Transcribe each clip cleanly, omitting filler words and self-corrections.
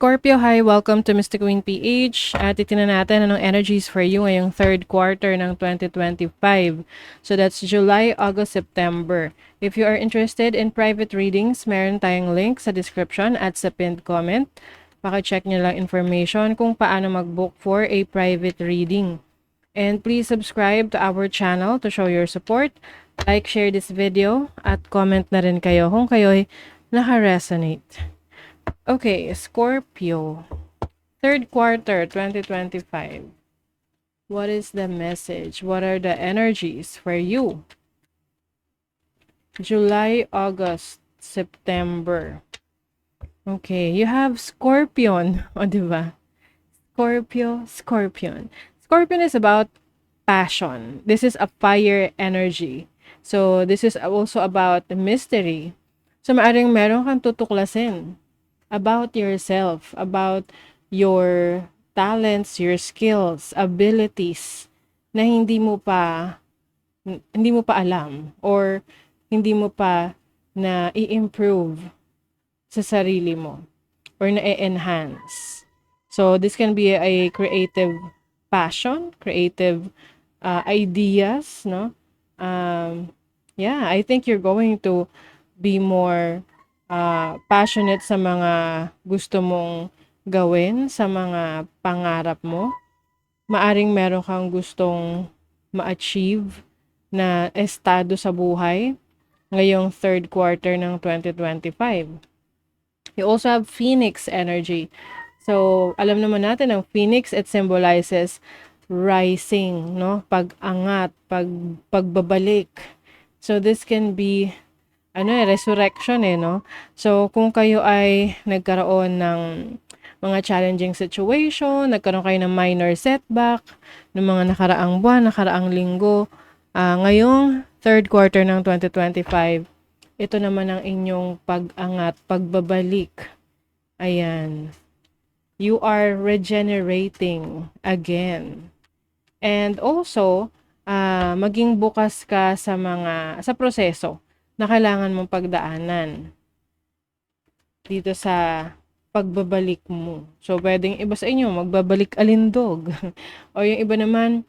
Scorpio, hi! Welcome to Mystic Queen PH. At itinan natin anong energies for you ngayong third quarter ng 2025. So that's July, August, September. If you are interested in private readings, meron tayong link sa description at sa pinned comment. Paki-check nyo lang information kung paano mag-book for a private reading. And please subscribe to our channel to show your support. Like, share this video, at comment na rin kayo kung kayo'y naka-resonate. Okay, Scorpio. Third quarter 2025. What is the message? What are the energies for you? July, August, September. Okay, you have Scorpion. O, diba? Scorpio, Scorpion. Scorpion is about passion. This is a fire energy. So, this is also about mystery. So, maaring meron kang tutuklasin about yourself, about your talents, your skills, abilities na hindi mo pa alam or hindi mo pa na i-improve sa sarili mo or na i-enhance. So this can be a creative passion, creative ideas, no? Yeah, I think you're going to be more passionate sa mga gusto mong gawin, sa mga pangarap mo. Maaring meron kang gustong ma-achieve na estado sa buhay ngayong third quarter ng 2025. You also have Phoenix energy. So, alam naman natin ang Phoenix, it symbolizes rising, no? Pag-angat, pagbabalik. So, this can be resurrection no? So, kung kayo ay nagkaroon ng mga challenging situation, nagkaroon kayo ng minor setback, ng mga nakaraang buwan, nakaraang linggo, ngayong third quarter ng 2025, ito naman ang inyong pag-angat, pagbabalik. Ayan. You are regenerating again. And also, maging bukas ka sa proseso na kailangan mong pagdaanan dito sa pagbabalik mo. So, pwedeng iba sa inyo, magbabalik alindog. O yung iba naman,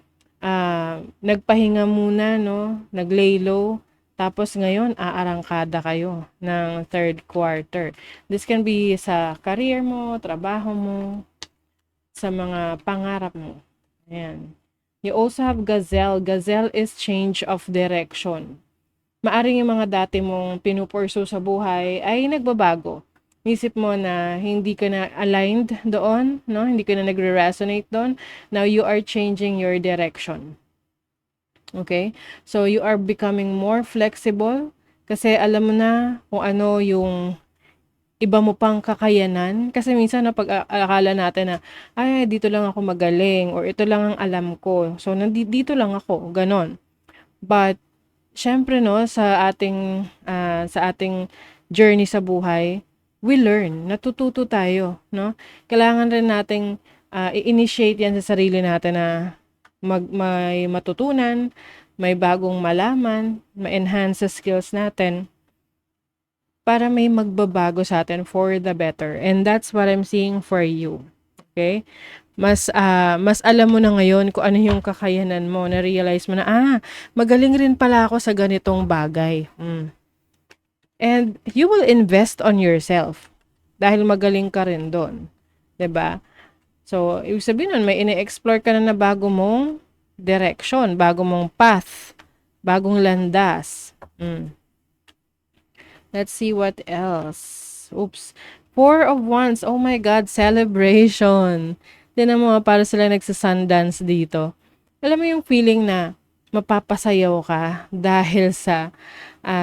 nagpahinga muna, no? Nag-lay low. Tapos ngayon, aarangkada kayo ng third quarter. This can be sa career mo, trabaho mo, sa mga pangarap mo. Ayan. You also have Gazelle. Gazelle is change of direction. Maaring yung mga dati mong pinupursu sa buhay ay nagbabago. Isip mo na hindi ka na aligned doon, no? Hindi ka na nagre-resonate doon. Now you are changing your direction. Okay? So you are becoming more flexible kasi alam mo na kung ano yung iba mo pang kakayanan. Kasi minsan napag-akala natin na, ay, dito lang ako magaling or ito lang ang alam ko. So, dito lang ako. Ganon. But, syempre no, sa ating journey sa buhay, we learn, natututo tayo, no? Kailangan rin nating i-initiate yan sa sarili natin na may matutunan, may bagong malaman, ma-enhance sa skills natin para may magbabago sa atin for the better. And that's what I'm seeing for you. Okay? Mas alam mo na ngayon kung ano yung kakayanan mo, na-realize mo na, magaling rin pala ako sa ganitong bagay. And you will invest on yourself dahil magaling ka rin doon. 'Di ba? So, ibig sabihin nun, may ini-explore ka na bago mong direction, bago mong path, bagong landas. Let's see what else. Oops. 4 of Wands. Oh my God, celebration. Tinan mo, para sila nagsa-sundance dito. Alam mo yung feeling na mapapasayaw ka dahil sa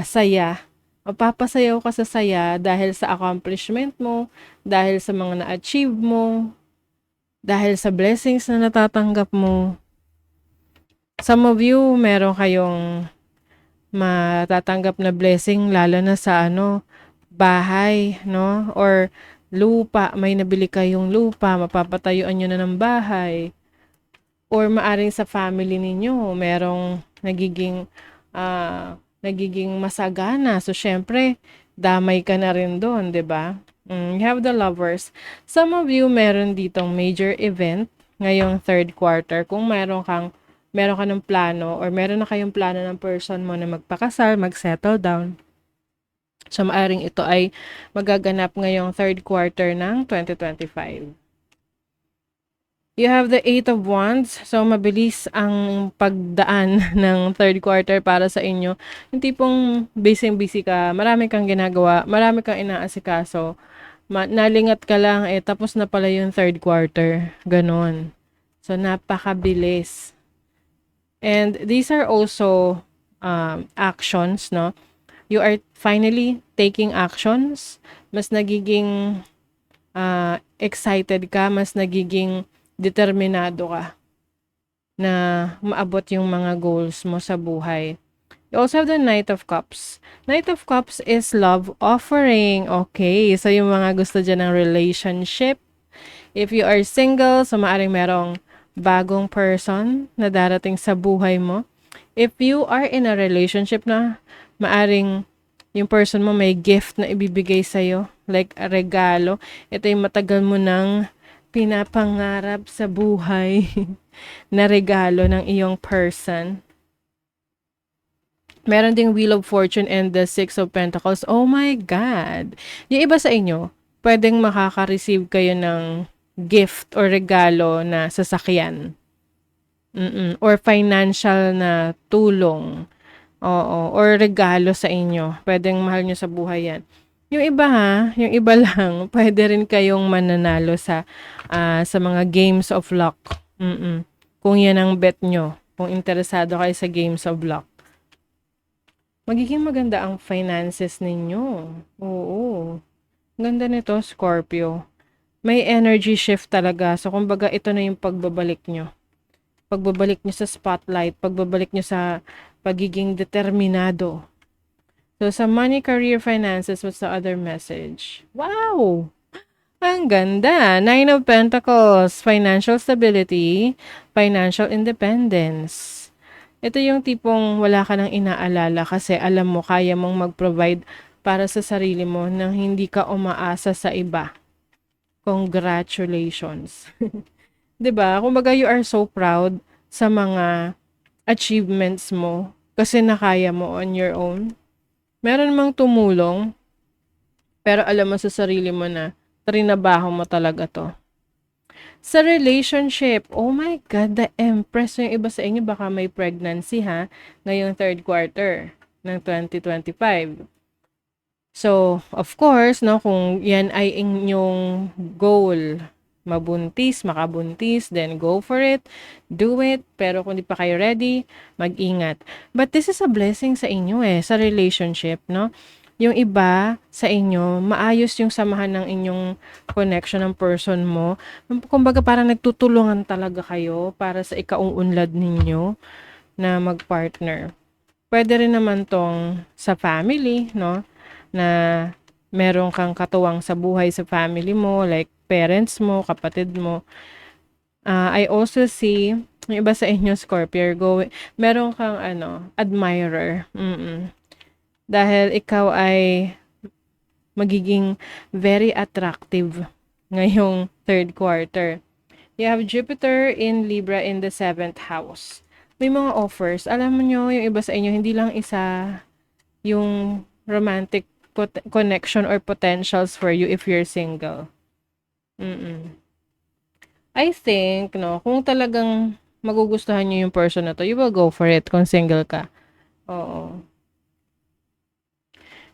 saya. Mapapasayaw ka sa saya dahil sa accomplishment mo, dahil sa mga na-achieve mo, dahil sa blessings na natatanggap mo. Some of you, meron kayong matatanggap na blessing lalo na sa bahay, no? Or lupa, may nabili kayong lupa, mapapatayuan nyo na ng bahay. Or maaring sa family ninyo, merong nagiging masagana. So, syempre, damay ka na rin doon, 'di ba? You have the lovers. Some of you meron ditong major event ngayong third quarter. Kung meron ka ng plano or meron na kayong plano ng person mo na magpakasal, mag-settle down. So, maaring ito ay magaganap ngayong third quarter ng 2025. You have the Eight of Wands. So, mabilis ang pagdaan ng third quarter para sa inyo. Yung tipong busy-busy ka, marami kang ginagawa, marami kang inaasikaso. Nalingat ka lang, tapos na pala yung third quarter. Ganon. So, napakabilis. And these are also actions, no? You are finally taking actions. Mas nagiging excited ka, mas nagiging determinado ka na maabot yung mga goals mo sa buhay. You also have the Knight of Cups. Knight of Cups is love offering. Okay, so yung mga gusto dyan ng relationship. If you are single, so maaring merong bagong person na darating sa buhay mo. If you are in a relationship na, maaring yung person mo may gift na ibibigay sa'yo, like a regalo. Ito yung matagal mo nang pinapangarap sa buhay na regalo ng iyong person. Meron ding Wheel of Fortune and the Six of Pentacles. Oh my God! Yung iba sa inyo, pwedeng makaka-receive kayo ng gift or regalo na sasakyan. Or financial na tulong. Oo. Or regalo sa inyo. Pwedeng mahal nyo sa buhay yan. Yung iba lang, pwede rin kayong mananalo sa mga games of luck. Kung yan ang bet nyo, kung interesado kayo sa games of luck. Magiging maganda ang finances ninyo. Oo. Ganda nito, Scorpio. May energy shift talaga. So, kumbaga, ito na yung pagbabalik nyo. Pagbabalik nyo sa spotlight. Pagbabalik nyo sa pagiging determinado. So, sa money, career, finances, what's the other message? Wow! Ang ganda! Nine of Pentacles, financial stability, financial independence. Ito yung tipong wala ka nang inaalala kasi alam mo, kaya mong mag-provide para sa sarili mo nang hindi ka umaasa sa iba. Congratulations! 'Di ba? Kumbaga, you are so proud sa mga achievements mo kasi nakaya mo on your own. Meron mang tumulong, pero alam mo sa sarili mo na trinabaho mo talaga to. Sa relationship, oh my God, the Empress. Yung iba sa inyo baka may pregnancy ngayong third quarter ng 2025. So, of course, no, kung yan ay inyong goal, mabuntis, makabuntis, then go for it, do it. Pero kung di pa kayo ready, mag-ingat. But this is a blessing sa inyo sa relationship, no? Yung iba sa inyo, maayos yung samahan ng inyong connection ng person mo. Kumbaga parang nagtutulungan talaga kayo para sa ikaunlad ninyo na mag-partner. Pwede rin naman tong sa family, no? Na meron kang katuwang sa buhay sa family mo, like parents mo, kapatid mo. I also see, yung iba sa inyo, Scorpio, meron kang admirer. Dahil ikaw ay magiging very attractive ngayong third quarter. You have Jupiter in Libra in the 7th house. May mga offers. Alam mo nyo, yung iba sa inyo, hindi lang isa yung romantic connection or potentials for you if you're single. I think, no, kung talagang magugustuhan nyo yung person na to, you will go for it kung single ka. Oo.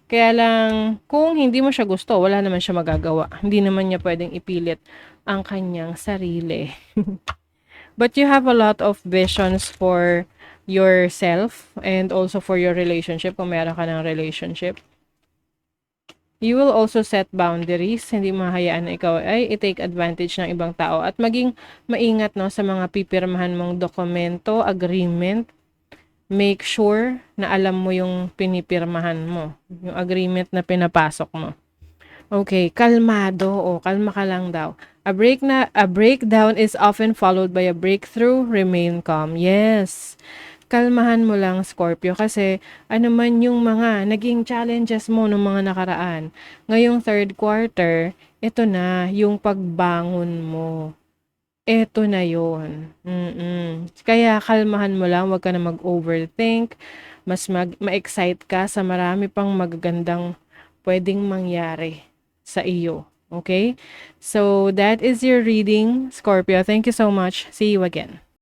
Kaya lang, kung hindi mo siya gusto, wala naman siya magagawa. Hindi naman niya pwedeng ipilit ang kanyang sarili. But you have a lot of visions for yourself and also for your relationship kung meron ka ng relationship. You will also set boundaries. Hindi mahayaan na ikaw ay i-take advantage ng ibang tao. At maging maingat, no, sa mga pipirmahan mong dokumento, agreement. Make sure na alam mo yung pinipirmahan mo. Yung agreement na pinapasok mo. Okay, kalmado. Kalma ka lang daw. A breakdown is often followed by a breakthrough. Remain calm. Yes. kalmahan mo lang, Scorpio, kasi ano man yung mga naging challenges mo nung mga nakaraan, ngayong third quarter, ito na yung pagbangon mo. Eto na yun, Kaya kalmahan mo lang, 'wag ka na mag-overthink, mas ma-excite ka sa marami pang magagandang puwedeng mangyari sa iyo, okay? So, that is your reading, Scorpio. Thank you so much. See you again.